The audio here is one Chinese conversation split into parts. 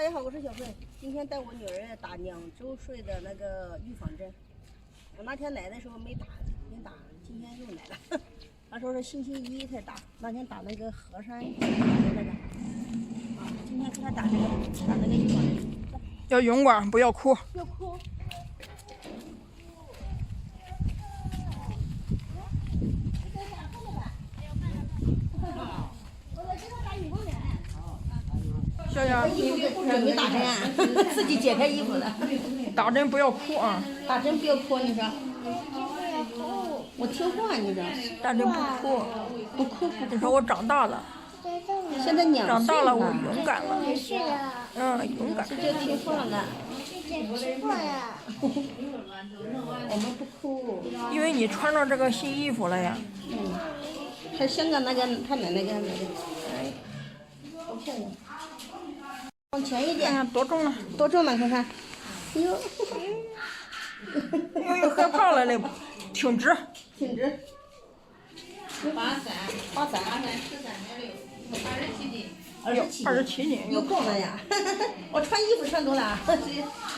家好，我是小慧。今天带我女儿打2周岁的那个预防针。我那天来的时候没打，今天又来了。他说是星期1才打，那天打那个河山打的那个。啊，今天给他打那个预防针。要勇敢，不要哭。不要哭。小小，没打针，自己解开衣服了。打针不要哭啊！打针不要哭，你说。我听话，你说。打针不哭，不哭。你说我长大了。现在2岁了。长大了，我勇敢了。是的。勇敢。这就听话了。听话呀。我们不哭。因为你穿上这个新衣服了呀。还像个那个他奶奶家那个。哎，好漂亮。往前一点，多重了？多重了？看看。哟。又害怕了嘞，挺直。挺直。83.6，27斤。27斤。又重了呀！我穿衣服穿多了。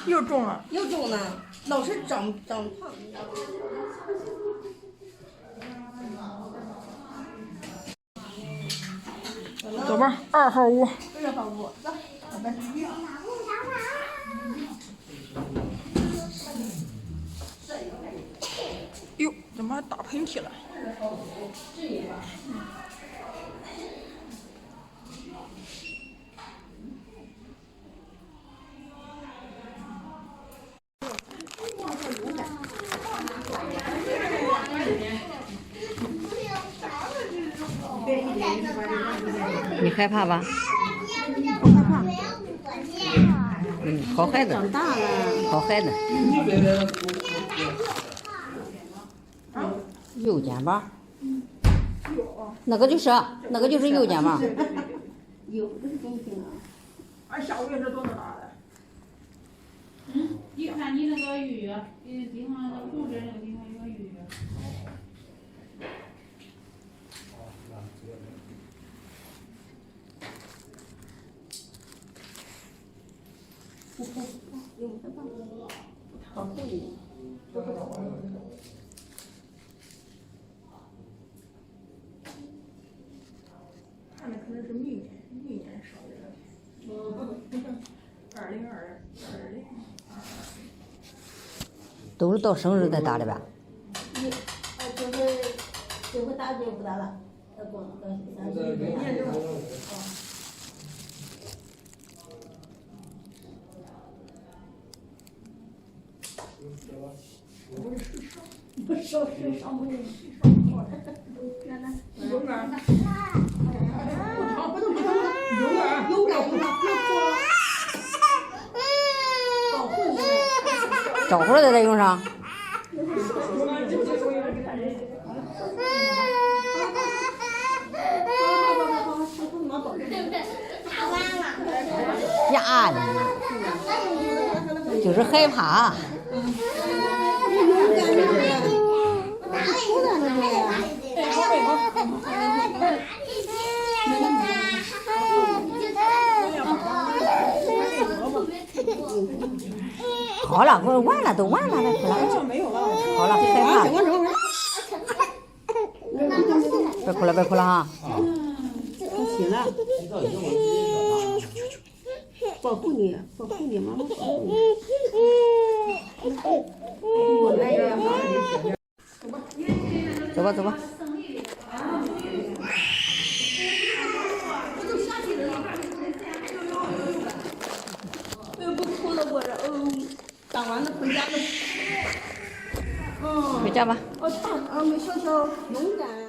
又重了。又重了，老是长胖。走吧，2号屋。2号屋，走，宝贝。哟，怎么还打喷嚏了？你害怕吧？不害怕。好孩子。长大了。好孩子。右肩膀。那个就是右肩膀。有的是中听啊。俺下午也是多大的？一看你那个鱼，地方那骨质那个地方有个鱼。保护你。看的可能是明年生的。2020。都是到生日再打的吧这回打就不打了，要过到30。不是上不去，勇敢。不动，勇敢，不要哭。保护你。招呼了再用上。呀，就是害怕。好了，我完了，都完了，快了。好了，害怕了。别哭了哈。行了。保护你，妈妈保护你。我来呀。走吧。不哭了，我这打完了回家了。回家吧。小勇敢。